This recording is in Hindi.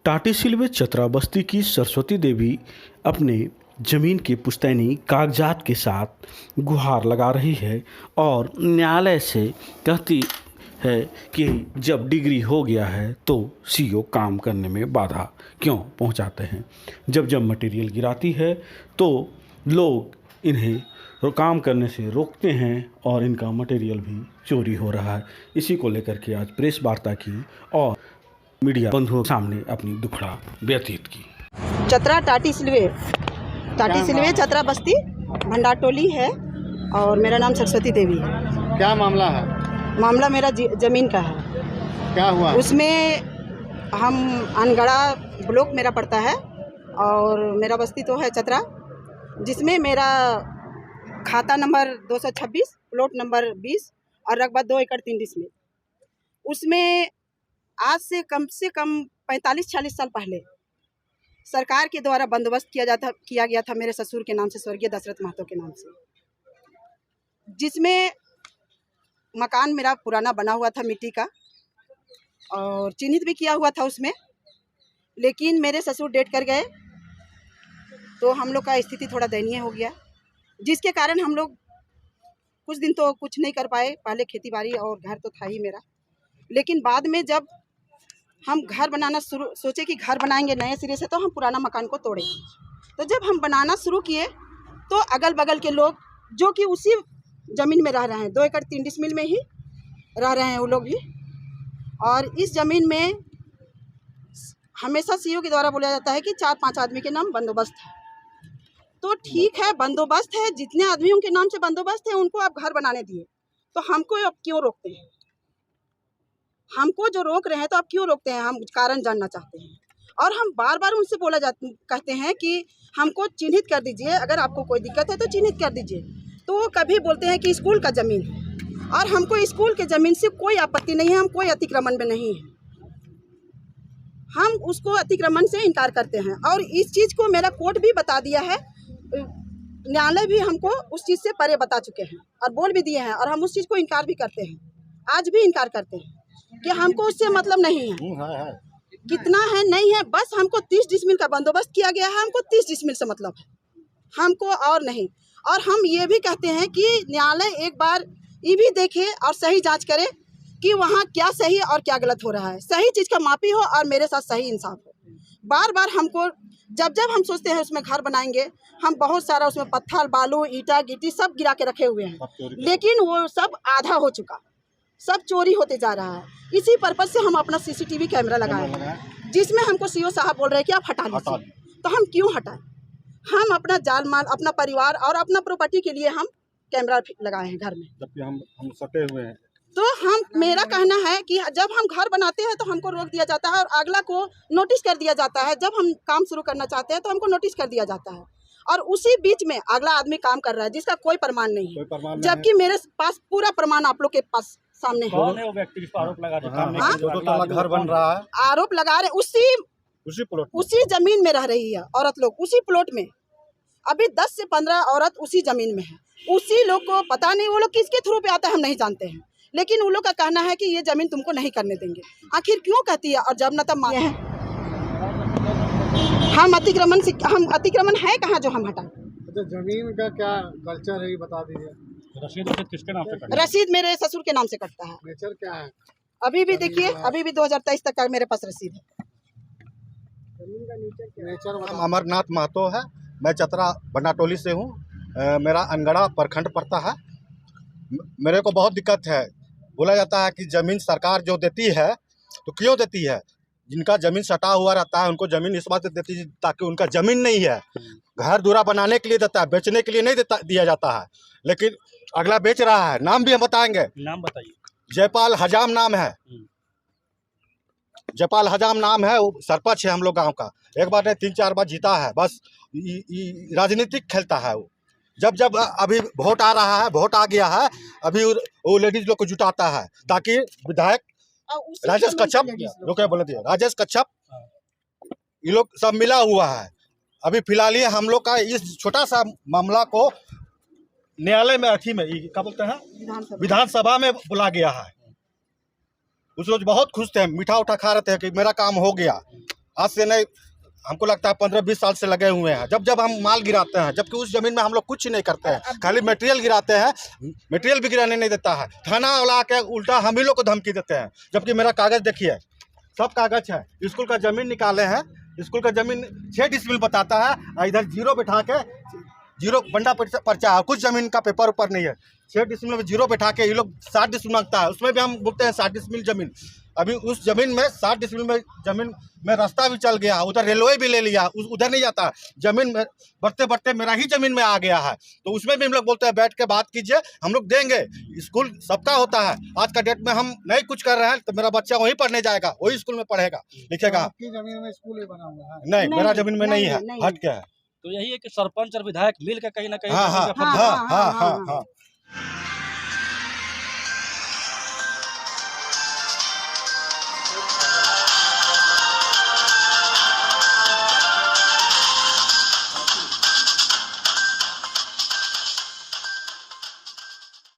टाटीसिलवे चतरा बस्ती की सरस्वती देवी अपने जमीन के पुश्तैनी कागजात के साथ गुहार लगा रही है और न्यायालय से कहती है कि जब डिग्री हो गया है तो सीओ काम करने में बाधा क्यों पहुंचाते हैं। जब जब मटेरियल गिराती है तो लोग इन्हें काम करने से रोकते हैं और इनका मटेरियल भी चोरी हो रहा है। इसी को लेकर के आज प्रेस वार्ता की और मीडिया बंधुओं के सामने अपनी दुखड़ा व्यतीत की। चतरा टाटीसिलवे चतरा बस्ती भंडारटोली है और मेरा नाम सरस्वती देवी है। क्या मामला है? मामला मेरा ज़मीन का है। क्या हुआ? उसमें हम अनगढ़ा ब्लॉक मेरा पड़ता है और मेरा बस्ती तो है चतरा, जिसमें मेरा खाता नंबर 226 प्लॉट नंबर 20 और रकबा 2 एकड़ 3 डिसमिल। उसमें आज से कम 45-46 साल पहले सरकार के द्वारा बंदोबस्त किया गया था मेरे ससुर के नाम से, स्वर्गीय दशरथ महतो के नाम से, जिसमें मकान मेरा पुराना बना हुआ था मिट्टी का और चिन्हित भी किया हुआ था उसमें। लेकिन मेरे ससुर डेट कर गए तो हम लोग का स्थिति थोड़ा दयनीय हो गया, जिसके कारण हम लोग कुछ दिन तो कुछ नहीं कर पाए। पहले खेती बाड़ी और घर तो था ही मेरा, लेकिन बाद में जब हम घर बनाना सोचे कि घर बनाएंगे नए सिरे से, तो हम पुराना मकान को तोड़े। तो जब हम बनाना शुरू किए तो अगल बगल के लोग जो कि उसी ज़मीन में रह रहे हैं, 2 एकड़ 3 डिसमिल में ही रह रहे हैं वो लोग भी, और इस ज़मीन में हमेशा सीओ के द्वारा बोला जाता है कि 4-5 आदमी के नाम बंदोबस्त है। तो ठीक है, बंदोबस्त है, जितने आदमियों के नाम से बंदोबस्त है उनको आप घर बनाने दिए, तो हमको अब क्यों रोकते हैं? हमको जो रोक रहे हैं तो आप क्यों रोकते हैं? हम कारण जानना चाहते हैं। और हम बार बार उनसे कहते हैं कि हमको चिन्हित कर दीजिए, अगर आपको कोई दिक्कत है तो चिन्हित कर दीजिए। तो वो कभी बोलते हैं कि स्कूल का ज़मीन है, और हमको स्कूल के ज़मीन से कोई आपत्ति नहीं है, हम कोई अतिक्रमण में नहीं है, हम उसको अतिक्रमण से इनकार करते हैं। और इस चीज़ को मेरा कोर्ट भी बता दिया है, न्यायालय भी हमको उस चीज़ से परे बता चुके हैं और बोल भी दिए हैं, और हम उस चीज़ को इनकार भी करते हैं, आज भी इनकार करते हैं कि हमको उससे मतलब नहीं है। कितना है नहीं है, बस हमको 30 डिसमिल का बंदोबस्त किया गया है, हमको 30 डिसमिल से मतलब है, हमको और नहीं। और हम ये भी कहते हैं कि न्यायालय एक बार ये भी देखे और सही जांच करे कि वहाँ क्या सही और क्या गलत हो रहा है, सही चीज़ का मापी हो और मेरे साथ सही इंसाफ हो। बार बार हमको जब हम सोचते हैं उसमें घर बनाएंगे, हम बहुत सारा उसमें पत्थर बालू ईंटा गिट्टी सब गिरा के रखे हुए हैं, लेकिन वो सब आधा हो चुका, सब चोरी होते जा रहा है। इसी पर्पज से हम अपना CCTV कैमरा लगाए हैं, जिसमें हमको सीओ साहब बोल रहे हैं कि आप हटा लीजिए। तो हम क्यों हटाएं? हम अपना जान माल, अपना परिवार और अपना प्रॉपर्टी के लिए हम कैमरा लगाए हैं घर में, जबकि हम सटे हुए हैं। तो मेरा कहना है कि जब हम घर बनाते हैं तो हमको रोक दिया जाता है और अगला को नोटिस कर दिया जाता है। जब हम काम शुरू करना चाहते हैं तो हमको नोटिस कर दिया जाता है, और उसी बीच में अगला आदमी काम कर रहा है जिसका कोई प्रमाण नहीं है, जबकि मेरे पास पूरा प्रमाण आप लोग के पास सामने है। कौन है वो व्यक्ति जिस पर आरोप लगा रहे हैं? घर बन रहा है, आरोप लगा रहे उसी जमीन में रह रही है औरत लोग, उसी प्लॉट में अभी 10 से 15 औरत उसी जमीन में है। उसी लोग को पता नहीं वो लोग किसके थ्रू पे आता है हम नहीं जानते हैं, लेकिन उन लोग का कहना है कि ये जमीन तुमको नहीं करने देंगे। आखिर क्यों कहती है? और जब न तब मांगे हैं हम अतिक्रमण है कहाँ जो हम हटाएं? तो जमीन का क्या कल्चर है ये बता दीजिए। रसीद किसके नाम से कटता है? रसीद मेरे ससुर के नाम से कटता है। नेचर क्या है? अभी भी देखिए, अभी भी 2023 तक का मेरे पास रसीद है। नेचर अमरनाथ महतो है, मैं चतरा भंडारटोली से हूँ। मेरा अनगढ़ा प्रखंड पड़ता है। मेरे को बहुत दिक्कत है। बोला जाता है कि ज़मीन सरकार जो देती है तो क्यों देती है? जिनका ज़मीन सटा हुआ रहता है उनको ज़मीन इस बात से देती है ताकि उनका ज़मीन नहीं है, घर दूरा बनाने के लिए देता है, बेचने के लिए नहीं दिया जाता है। लेकिन अगला बेच रहा है। नाम भी हम बताएंगे। नाम बताइए। जयपाल हजाम नाम है, जयपाल हजाम नाम है, वो सरपंच है हम लोग गाँव का। एक बार नहीं 3-4 बार जीता है, बस राजनीतिक खेलता है वो। जब अभी वोट आ रहा है, वोट आ गया है, अभी वो लेडीज लोग को जुटाता है ताकि विधायक राजेश कच्छप, जो क्या बोले थे राजेश कच्छप, ये लोग सब मिला हुआ है। अभी फिलहाल ये हम लोग का इस छोटा सा मामला को न्यायालय में क्या बोलते हैं, विधानसभा में बुला गया है। उस रोज बहुत खुश थे, मीठा उठा खा रहे थे कि मेरा काम हो गया। आज से नहीं, हमको लगता है 15-20 साल से लगे हुए हैं। जब जब हम माल गिराते हैं, जबकि उस जमीन में हम लोग कुछ नहीं करते हैं, खाली मटेरियल गिराते हैं, मटेरियल भी गिराने नहीं देता है। थाना वाला के उल्टा हम ही लोग को धमकी देते हैं। जबकि मेरा कागज़ देखिए, सब कागज़ है, स्कूल का ज़मीन निकाले हैं, स्कूल का ज़मीन 6 डिसमिल बताता है, और इधर जीरो बैठा के, जीरो बंडा पर्चा है, कुछ ज़मीन का पेपर ऊपर नहीं है। 6 डिसमिल में जीरो बैठा के ये लोग 60 डिसमिल मांगता है, उसमें भी हम बोलते हैं 60 डिसमिल ज़मीन। अभी उस ज़मीन में 60 डिसमिल में ज़मीन में रास्ता भी चल गया, उधर रेलवे भी ले लिया, उधर नहीं जाता। ज़मीन में बढ़ते बढ़ते मेरा ही ज़मीन में आ गया है, तो उसमें भी हम लोग बोलते हैं बैठ के बात कीजिए, हम लोग देंगे। स्कूल सबका होता है, आज का डेट में हम नहीं कुछ कर रहे हैं तो मेरा बच्चा वहीं पढ़ने जाएगा, वही स्कूल में पढ़ेगा लिखेगा। आपकी जमीन में स्कूल ही बना हुआ है? नहीं, मेरा ज़मीन में नहीं है, नहीं। हट के है। तो यही है कि सरपंच और विधायक मिल के कहीं ना कहीं हाँ हाँ जमीन का हाँ फर्ज हाँ हाँ हाँ।